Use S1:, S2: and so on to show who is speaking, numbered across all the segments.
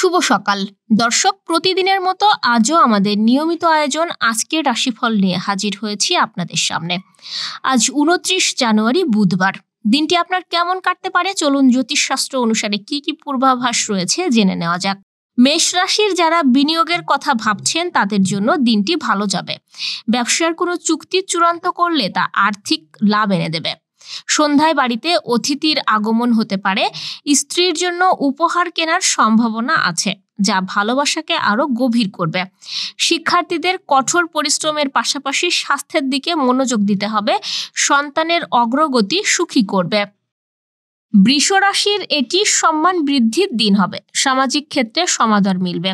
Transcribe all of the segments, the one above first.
S1: শুভ সকাল দর্শক, প্রতিদিনের মতো আজও আমাদের নিয়মিত আয়োজন আজকের রাশিফল নিয়ে হাজির হয়েছি আপনাদের সামনে। আজ 29 জানুয়ারি বুধবার। দিনটি আপনার কেমন কাটতে পারে চলুন জ্যোতিষশাস্ত্র অনুসারে কি কি পূর্বাভাস রয়েছে জেনে নেওয়া যাক। মেষ রাশির যারা বিনিয়োগের কথা ভাবছেন তাদের জন্য দিনটি ভালো যাবে। ব্যবসার কোনো চুক্তি চূড়ান্ত করলে তা আর্থিক লাভ এনে দেবে। সন্ধ্যায় বাড়িতে অতিথির আগমন হতে পারে। স্ত্রীর জন্য উপহার কেনার সম্ভাবনা আছে, যা ভালোবাসাকে আরো গভীর করবে। শিক্ষার্থীদের কঠোর পরিশ্রমের পাশাপাশি স্বাস্থ্যের দিকে মনোযোগ দিতে হবে। সন্তানের অগ্রগতি সুখী করবে। বৃষ রাশির এটি সম্মান বৃদ্ধির দিন হবে। সামাজিক ক্ষেত্রে সমাদর মিলবে।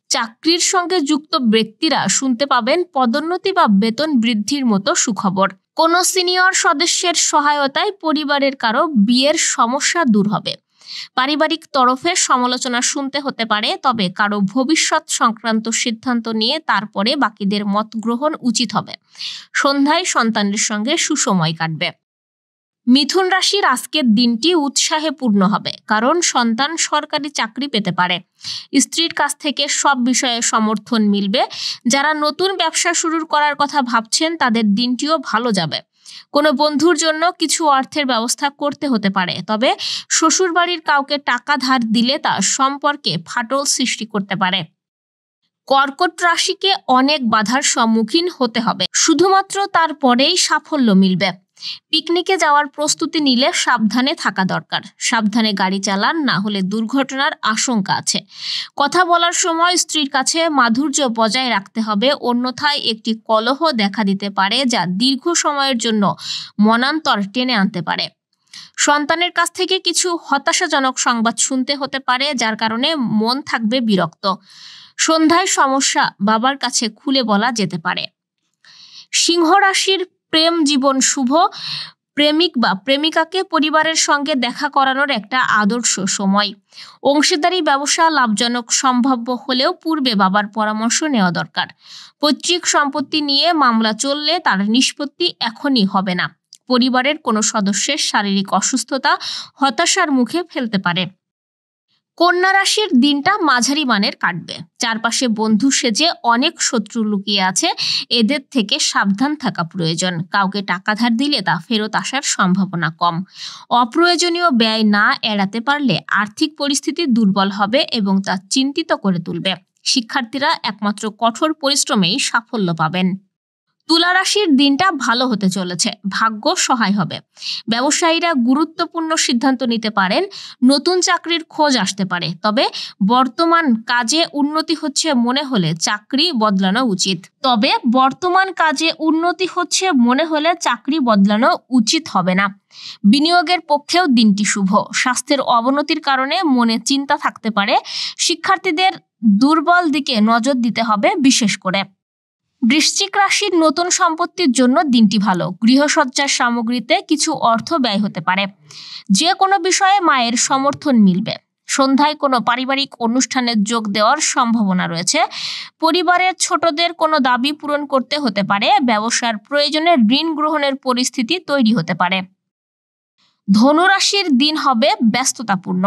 S1: চাকরির সঙ্গে যুক্ত ব্যক্তিরা শুনতে পাবেন পদোন্নতি বা বেতন বৃদ্ধির মতো সুখবর। কোনো সিনিয়র সদস্যের সহায়তায় পরিবারের কারো বিয়ের সমস্যা দূর হবে। পারিবারিক তরফে সমালোচনা শুনতে হতে পারে, তবে কারো ভবিষ্যৎ সংক্রান্ত সিদ্ধান্ত নিয়ে তারপরে বাকিদের মত গ্রহণ উচিত হবে। সন্ধ্যায় সন্তানের সঙ্গে সুসময় কাটবে। মিথুন রাশির আজকের দিনটি উৎসাহে পূর্ণ হবে, কারণ সন্তান সরকারি চাকরি পেতে পারে। স্ত্রীর কাছ থেকে সব বিষয়ে সমর্থন মিলবে। যারা নতুন ব্যবসা শুরু করার কথা ভাবছেন তাদের দিনটিও ভালো যাবে। কোনো বন্ধুর জন্য কিছু অর্থের ব্যবস্থা করতে হতে পারে, তবে শ্বশুরবাড়ির কাউকে টাকা ধার দিলে তা সম্পর্কে ফাটল সৃষ্টি করতে পারে। কর্কট রাশিকে অনেক বাধার সম্মুখীন হতে হবে, শুধুমাত্র তারপরেই সাফল্য মিলবে। পিকনিকে যাওয়ার প্রস্তুতি নিলে সাবধানে থাকা দরকার। সাবধানে গাড়ি চালান, না হলে দুর্ঘটনার আশঙ্কা আছে। কথা বলার সময় স্ত্রীর কাছে মাধুর্য বজায় রাখতে হবে, অন্যথায় একটি কলহ দেখা দিতে পারে যা দীর্ঘ সময়ের জন্য মনান্তর টেনে আনতে পারে। সন্তানের কাছ থেকে কিছু হতাশাজনক সংবাদ শুনতে হতে পারে, যার কারণে মন থাকবে বিরক্ত। সন্ধ্যায় সমস্যা বাবার কাছে খুলে বলা যেতে পারে। সিংহ রাশির প্রেম জীবন শুভ। প্রেমিক বা প্রেমিকাকে পরিবারের সঙ্গে দেখা করানোর একটা আদর্শ সময়। অংশীদারি ব্যবসা লাভজনক সম্ভাব্য হলেও পূর্বে বাবার পরামর্শ নেওয়া দরকার। পৈতৃক সম্পত্তি নিয়ে মামলা চললে তার নিষ্পত্তি এখনই হবে না। পরিবারের কোনো সদস্যের শারীরিক অসুস্থতা হতাশার মুখে ফেলতে পারে। কন্যা রাশির দিনটা মাঝারি মানের কাটবে। চারপাশে বন্ধু সেজে অনেক শত্রু লুকিয়ে আছে, এদের থেকে সাবধান থাকা প্রয়োজন। কাউকে টাকা ধার দিলে তা ফেরত আসার সম্ভাবনা কম। অপ্রয়োজনীয় ব্যয় না এড়াতে পারলে আর্থিক পরিস্থিতি দুর্বল হবে এবং তা চিন্তিত করে তুলবে। শিক্ষার্থীরা একমাত্র কঠোর পরিশ্রমেই সাফল্য পাবেন। তুলা রাশির দিনটা ভালো হতে চলেছে, ভাগ্য সহায় হবে। ব্যবসায়ীরা গুরুত্বপূর্ণ সিদ্ধান্ত নিতে পারেন। নতুন চাকরির খোঁজ আসতে পারে, তবে বর্তমান কাজে উন্নতি হচ্ছে মনে হলে চাকরি বদলানো উচিত হবে না। বিনিয়োগের পক্ষেও দিনটি শুভ। স্বাস্থ্যের অবনতির কারণে মনে চিন্তা থাকতে পারে। শিক্ষার্থীদের দুর্বল দিকে নজর দিতে হবে বিশেষ করে। বৃশ্চিক রাশির নতুন সম্পত্তির জন্য দিনটি ভালো। গৃহসজ্জার সামগ্রীতে কিছু অর্থ ব্যয় হতে পারে। যে কোনো বিষয়ে মায়ের সমর্থন মিলবে। সন্ধ্যায় কোনো পারিবারিক অনুষ্ঠানে যোগ দেওয়ার সম্ভাবনা রয়েছে। পরিবারের ছোটদের কোনো দাবি পূরণ করতে হতে পারে। ব্যবসার প্রয়োজনে ঋণ গ্রহণের পরিস্থিতি তৈরি হতে পারে। ধনুরাশির দিন হবে ব্যস্ততাপূর্ণ।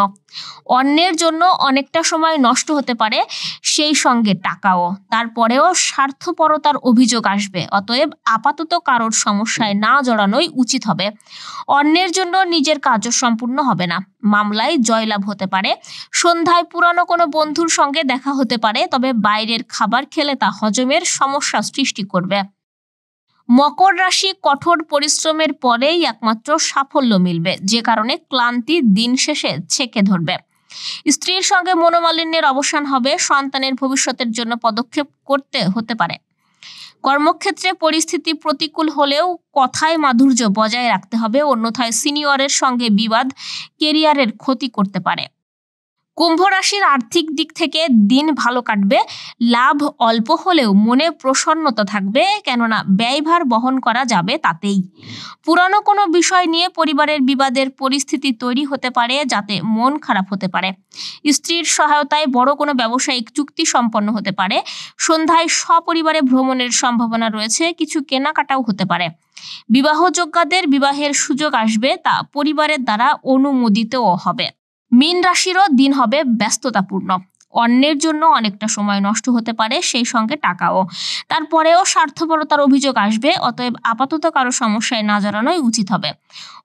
S1: অন্যের জন্য অনেকটা সময় নষ্ট হতে পারে, সেই সঙ্গে টাকাও। তারপরেও স্বার্থপরতার অভিযোগ আসবে, অতএব আপাতত কারোর সমস্যায় না জড়ানোই উচিত হবে। অন্যের জন্য নিজের কাজও সম্পূর্ণ হবে না। মামলায় জয়লাভ হতে পারে। সন্ধ্যায় পুরানো কোনো বন্ধুর সঙ্গে দেখা হতে পারে, তবে বাইরের খাবার খেলে তা হজমের সমস্যা সৃষ্টি করবে। মকর রাশি কঠোর পরিশ্রমের পরেই একমাত্র সাফল্য মিলবে, যে কারণে ক্লান্তি দিন শেষে ছেকে ধরবে। স্ত্রীর সঙ্গে মনোমালিন্যের অবসান হবে। সন্তানের ভবিষ্যতের জন্য পদক্ষেপ করতে হতে পারে। কর্মক্ষেত্রে পরিস্থিতি প্রতিকূল হলেও কথায় মাধুর্য বজায় রাখতে হবে, অন্যথায় সিনিয়রের সঙ্গে বিবাদ কেরিয়ারের ক্ষতি করতে পারে। কুম্ভ রাশির আর্থিক দিক থেকে দিন ভালো কাটবে। লাভ অল্প হলেও মনে প্রসন্নতা থাকবে, কেননা ব্যয়ভার বহন করা যাবে তাতেই। পুরানো কোনো বিষয় নিয়ে পরিবারের বিবাদের পরিস্থিতি তৈরি হতে পারে, যাতে মন খারাপ হতে পারে। স্ত্রীর সহায়তায় বড় কোনো ব্যবসায়িক চুক্তি সম্পন্ন হতে পারে। সন্ধ্যায় সপরিবারে ভ্রমণের সম্ভাবনা রয়েছে, কিছু কেনাকাটাও হতে পারে। বিবাহযোগ্যদের বিবাহের সুযোগ আসবে, তা পরিবারের দ্বারা অনুমোদিতও হবে। মীন রাশিরও দিন হবে ব্যস্ততাপূর্ণ। অন্যের জন্য অনেকটা সময় নষ্ট হতে পারে, সেই সঙ্গে টাকাও। তারপরেও স্বার্থপরতার অভিযোগ আসবে, অতএব আপাতত কারো সমস্যায় না জড়ানোই উচিত হবে।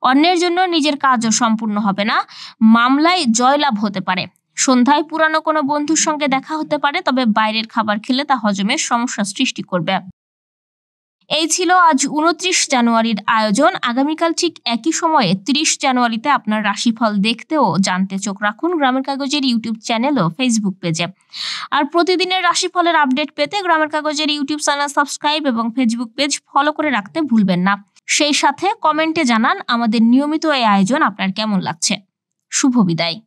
S1: অন্যের জন্য নিজের কাজও সম্পূর্ণ হবে না, মামলায় জয়লাভ হতে পারে। সন্ধ্যায় পুরানো কোনো বন্ধুর সঙ্গে দেখা হতে পারে, তবে বাইরের খাবার খেলে তা হজমের সমস্যা সৃষ্টি করবে। এই ছিল আজ 29 জানুয়ারির আয়োজন। আগামীকাল ঠিক একই সময়ে 30 জানুয়ারিতে আপনার রাশিফল দেখতে ও জানতে চোখ রাখুন গ্রামের কাগজের ইউটিউব চ্যানেল ও ফেসবুক পেজে। আর প্রতিদিনের রাশিফলের আপডেট পেতে গ্রামের কাগজের ইউটিউব চ্যানেল সাবস্ক্রাইব এবং ফেসবুক পেজ ফলো করে রাখতে ভুলবেন না। সেই সাথে কমেন্টে জানান আমাদের নিয়মিত এই আয়োজন আপনার কেমন লাগছে। শুভ বিদায়।